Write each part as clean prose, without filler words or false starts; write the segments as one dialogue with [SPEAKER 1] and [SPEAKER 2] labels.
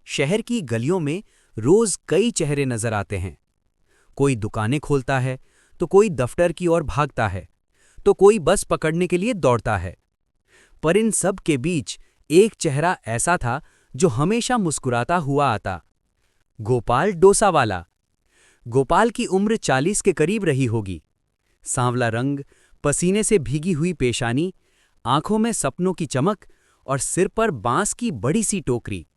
[SPEAKER 1] शहर की गलियों में रोज कई चेहरे नजर आते हैं। कोई दुकानें खोलता है, तो कोई दफ्तर की ओर भागता है, तो कोई बस पकड़ने के लिए दौड़ता है। पर इन सब के बीच एक चेहरा ऐसा था जो हमेशा मुस्कुराता हुआ आता। गोपाल डोसावाला। गोपाल की उम्र 40 के करीब रही होगी। सांवला रंग, पसीने से भीगी हुई पेशानी, आंखों में सपनों की चमक और सिर पर बांस की बड़ी सी टोकरी।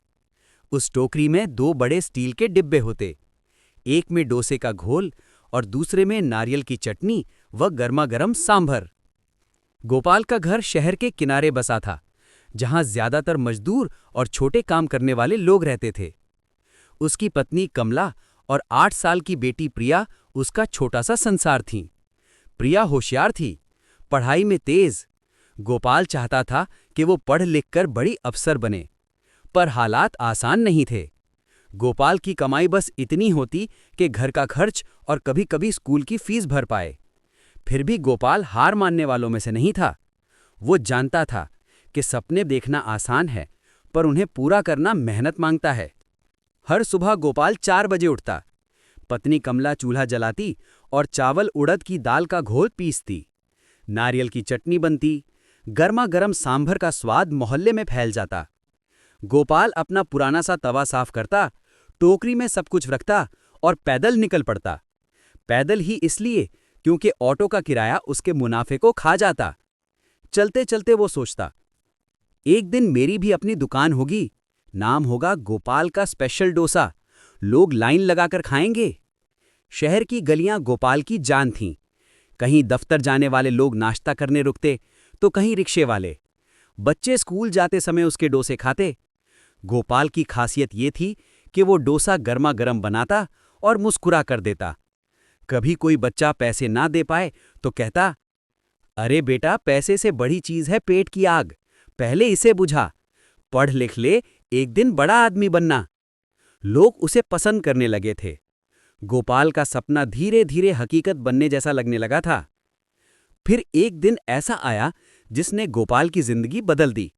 [SPEAKER 1] उस टोकरी में दो बड़े स्टील के डिब्बे होते, एक में डोसे का घोल और दूसरे में नारियल की चटनी व गर्मा-गर्म सांभर। गोपाल का घर शहर के किनारे बसा था, जहां ज्यादातर मजदूर और छोटे काम करने वाले लोग रहते थे। उसकी पत्नी कमला और 8 साल की बेटी प्रिया उसका छोटा सा संसार थीं। प्रिया होशियार थी, पढ़ाई में तेज। गोपाल चाहता था कि वो पढ़ लिख कर बड़ी अफसर बने, पर हालात आसान नहीं थे। गोपाल की कमाई बस इतनी होती कि घर का खर्च और कभी-कभी स्कूल की फीस भर पाए। फिर भी गोपाल हार मानने वालों में से नहीं था। वो जानता था कि सपने देखना आसान है, पर उन्हें पूरा करना मेहनत मांगता है। हर सुबह गोपाल 4 बजे उठता। पत्नी कमला चूल्हा जलाती और चावल उड़द की दाल का घोल पीसती। नारियल की चटनी बनती। गर्मा गर्म सांभर का स्वाद मोहल्ले में फैल जाता। गोपाल अपना पुराना सा तवा साफ करता, टोकरी में सब कुछ रखता और पैदल निकल पड़ता। पैदल ही इसलिए क्योंकि ऑटो का किराया उसके मुनाफे को खा जाता। चलते चलते वो सोचता, एक दिन मेरी भी अपनी दुकान होगी, नाम होगा गोपाल का स्पेशल डोसा, लोग लाइन लगाकर खाएंगे। शहर की गलियां गोपाल की जान थीं। कहीं दफ्तर जाने वाले लोग नाश्ता करने रुकते, तो कहीं रिक्शे वाले। बच्चे स्कूल जाते समय उसके डोसे खाते। गोपाल की खासियत ये थी कि वो डोसा गर्मा गर्म बनाता और मुस्कुरा कर देता। कभी कोई बच्चा पैसे ना दे पाए तो कहता, अरे बेटा, पैसे से बड़ी चीज है पेट की आग, पहले इसे बुझा। पढ़ लिख ले, एक दिन बड़ा आदमी बनना। लोग उसे पसंद करने लगे थे। गोपाल का सपना धीरे धीरे हकीकत बनने जैसा लगने लगा था। फिर एक दिन ऐसा आया जिसने गोपाल की जिंदगी बदल दी।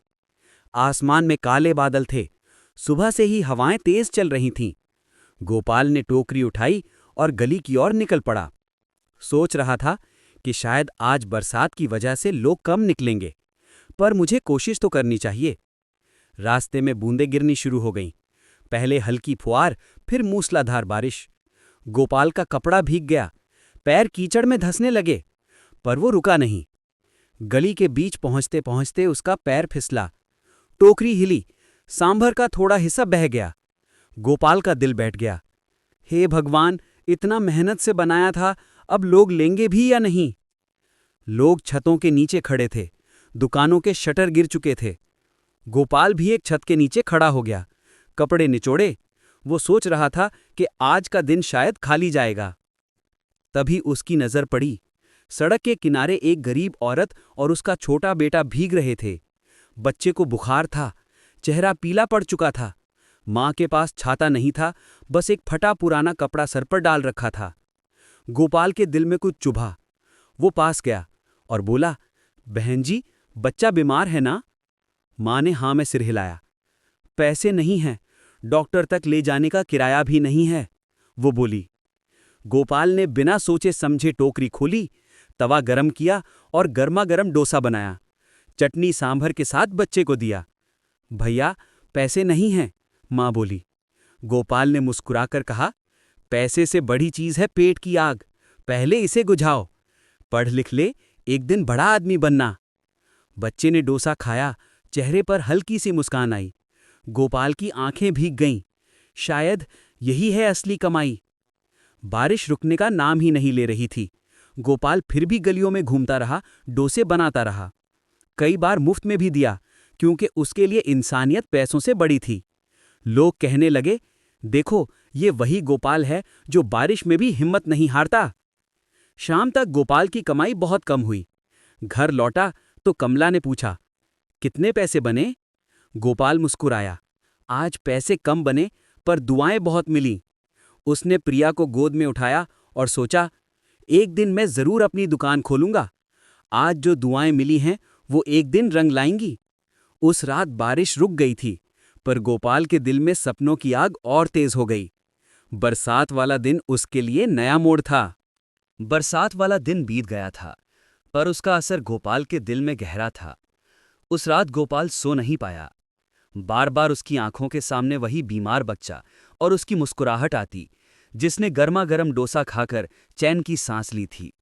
[SPEAKER 1] आसमान में काले बादल थे, सुबह से ही हवाएं तेज चल रही थीं। गोपाल ने टोकरी उठाई और गली की ओर निकल पड़ा। सोच रहा था कि शायद आज बरसात की वजह से लोग कम निकलेंगे, पर मुझे कोशिश तो करनी चाहिए। रास्ते में बूंदें गिरनी शुरू हो गईं, पहले हल्की फुहार, फिर मूसलाधार बारिश। गोपाल का कपड़ा भीग गया, पैर कीचड़ में धंसने लगे, पर वो रुका नहीं। गली के बीच पहुंचते पहुंचते उसका पैर फिसला, टोकरी हिली, सांभर का थोड़ा हिस्सा बह गया। गोपाल का दिल बैठ गया। हे भगवान, इतना मेहनत से बनाया था, अब लोग लेंगे भी या नहीं? लोग छतों के नीचे खड़े थे, दुकानों के शटर गिर चुके थे। गोपाल भी एक छत के नीचे खड़ा हो गया, कपड़े निचोड़े। वो सोच रहा था कि आज का दिन शायद खाली जाएगा। तभी उसकी नजर पड़ी। सड़क के किनारे एक गरीब औरत और उसका छोटा बेटा भीग रहे थे। बच्चे को बुखार था, चेहरा पीला पड़ चुका था। मां के पास छाता नहीं था, बस एक फटा पुराना कपड़ा सर पर डाल रखा था। गोपाल के दिल में कुछ चुभा। वो पास गया और बोला, बहन जी, बच्चा बीमार है ना? मां ने हाँ में सिर हिलाया। पैसे नहीं हैं, डॉक्टर तक ले जाने का किराया भी नहीं है, वो बोली। गोपाल ने बिना सोचे समझे टोकरी खोली, तवा गरम किया और गर्मा गर्म डोसा बनाया। चटनी सांभर के साथ बच्चे को दिया। भैया, पैसे नहीं हैं, मां बोली। गोपाल ने मुस्कुराकर कहा, पैसे से बड़ी चीज है पेट की आग, पहले इसे बुझाओ। पढ़ लिख ले, एक दिन बड़ा आदमी बनना। बच्चे ने डोसा खाया, चेहरे पर हल्की सी मुस्कान आई। गोपाल की आंखें भीग गईं। शायद यही है असली कमाई। बारिश रुकने का नाम ही नहीं ले रही थी। गोपाल फिर भी गलियों में घूमता रहा, डोसे बनाता रहा। कई बार मुफ्त में भी दिया, क्योंकि उसके लिए इंसानियत पैसों से बड़ी थी। लोग कहने लगे, देखो, ये वही गोपाल है जो बारिश में भी हिम्मत नहीं हारता। शाम तक गोपाल की कमाई बहुत कम हुई। घर लौटा तो कमला ने पूछा, कितने पैसे बने? गोपाल मुस्कुराया, आज पैसे कम बने, पर दुआएं बहुत मिली। उसने प्रिया को गोद में उठाया और सोचा, एक दिन मैं जरूर अपनी दुकान खोलूंगा। आज जो दुआएं मिली हैं वो एक दिन रंग लाएंगी। उस रात बारिश रुक गई थी, पर गोपाल के दिल में सपनों की आग और तेज हो गई। बरसात वाला दिन उसके लिए नया मोड़ था। बरसात वाला दिन बीत गया था, पर उसका असर गोपाल के दिल में गहरा था। उस रात गोपाल सो नहीं पाया। बार बार उसकी आंखों के सामने वही बीमार बच्चा और उसकी मुस्कुराहट आती, जिसने गर्मा गर्म डोसा खाकर चैन की सांस ली थी।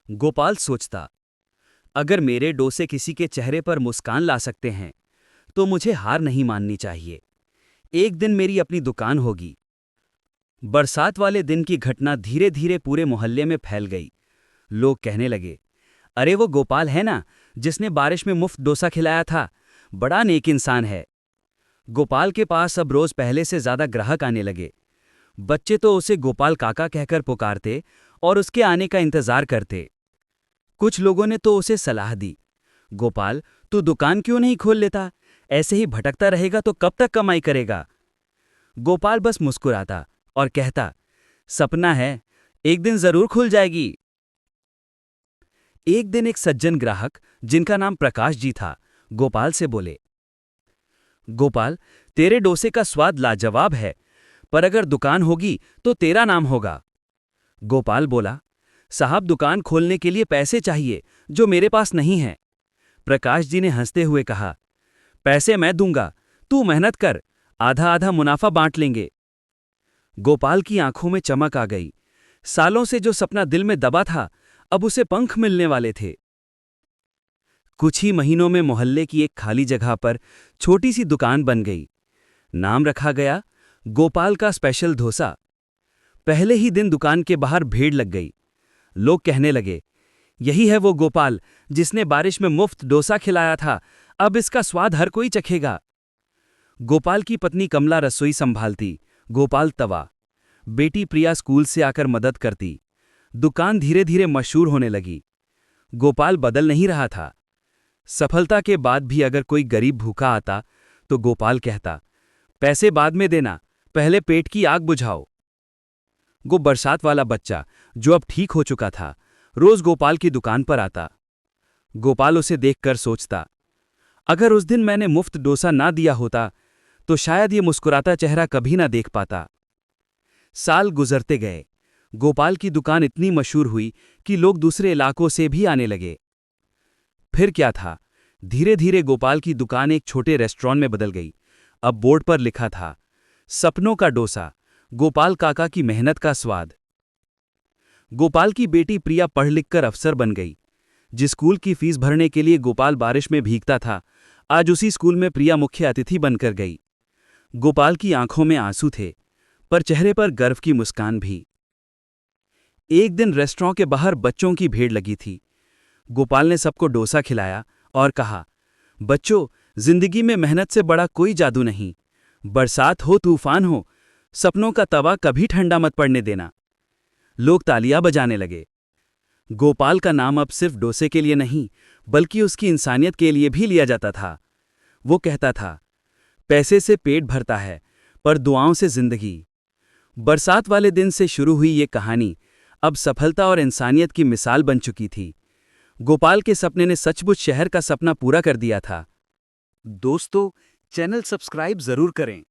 [SPEAKER 1] गोपाल सोचता, अगर मेरे डोसे किसी के चेहरे पर मुस्कान ला सकते हैं तो मुझे हार नहीं माननी चाहिए। एक दिन मेरी अपनी दुकान होगी। बरसात वाले दिन की घटना धीरे धीरे पूरे मोहल्ले में फैल गई। लोग कहने लगे, अरे वो गोपाल है ना, जिसने बारिश में मुफ्त डोसा खिलाया था, बड़ा नेक इंसान है। गोपाल के पास अब रोज पहले से ज्यादा ग्राहक आने लगे। बच्चे तो उसे गोपाल काका कहकर पुकारते और उसके आने का इंतजार करते। कुछ लोगों ने तो उसे सलाह दी, गोपाल तू दुकान क्यों नहीं खोल लेता, ऐसे ही भटकता रहेगा तो कब तक कमाई करेगा। गोपाल बस मुस्कुराता और कहता, सपना है, एक दिन जरूर खुल जाएगी। एक दिन एक सज्जन ग्राहक, जिनका नाम प्रकाश जी था, गोपाल से बोले, गोपाल तेरे डोसे का स्वाद लाजवाब है, पर अगर दुकान होगी तो तेरा नाम होगा। गोपाल बोला, साहब दुकान खोलने के लिए पैसे चाहिए जो मेरे पास नहीं है। प्रकाश जी ने हंसते हुए कहा, पैसे मैं दूंगा, तू मेहनत कर, आधा आधा मुनाफा बांट लेंगे। गोपाल की आंखों में चमक आ गई। सालों से जो सपना दिल में दबा था, अब उसे पंख मिलने वाले थे। कुछ ही महीनों में मोहल्ले की एक खाली जगह पर छोटी सी दुकान बन गई। नाम रखा गया गोपाल का स्पेशल डोसा। पहले ही दिन दुकान के बाहर भीड़ लग गई। लोग कहने लगे, यही है वो गोपाल जिसने बारिश में मुफ्त डोसा खिलाया था, अब इसका स्वाद हर कोई चखेगा। गोपाल की पत्नी कमला रसोई संभालती, गोपाल तवा। बेटी प्रिया स्कूल से आकर मदद करती। दुकान धीरे धीरे मशहूर होने लगी। गोपाल बदल नहीं रहा था। सफलता के बाद भी अगर कोई गरीब भूखा आता तो गोपाल कहता, पैसे बाद में देना, पहले पेट की आग बुझाओ। वो बरसात वाला बच्चा, जो अब ठीक हो चुका था, रोज गोपाल की दुकान पर आता। गोपाल उसे देखकर सोचता, अगर उस दिन मैंने मुफ्त डोसा ना दिया होता तो शायद ये मुस्कुराता चेहरा कभी ना देख पाता। साल गुजरते गए। गोपाल की दुकान इतनी मशहूर हुई कि लोग दूसरे इलाकों से भी आने लगे। फिर क्या था, धीरे धीरे गोपाल की दुकान एक छोटे रेस्टोरेंट में बदल गई। अब बोर्ड पर लिखा था, सपनों का डोसा, गोपाल काका की मेहनत का स्वाद। गोपाल की बेटी प्रिया पढ़ लिखकर अफसर बन गई। जिस स्कूल की फीस भरने के लिए गोपाल बारिश में भीगता था, आज उसी स्कूल में प्रिया मुख्य अतिथि बनकर गई। गोपाल की आंखों में आंसू थे, पर चेहरे पर गर्व की मुस्कान भी। एक दिन रेस्टोरेंट के बाहर बच्चों की भीड़ लगी थी। गोपाल ने सबको डोसा खिलाया और कहा, बच्चों, जिंदगी में मेहनत से बड़ा कोई जादू नहीं। बरसात हो तूफान हो, सपनों का तवा कभी ठंडा मत पड़ने देना। लोग तालियां बजाने लगे। गोपाल का नाम अब सिर्फ डोसे के लिए नहीं, बल्कि उसकी इंसानियत के लिए भी लिया जाता था। वो कहता था, पैसे से पेट भरता है, पर दुआओं से जिंदगी। बरसात वाले दिन से शुरू हुई ये कहानी अब सफलता और इंसानियत की मिसाल बन चुकी थी। गोपाल के सपने ने सचमुच शहर का सपना पूरा कर दिया था। दोस्तों, चैनल सब्सक्राइब जरूर करें।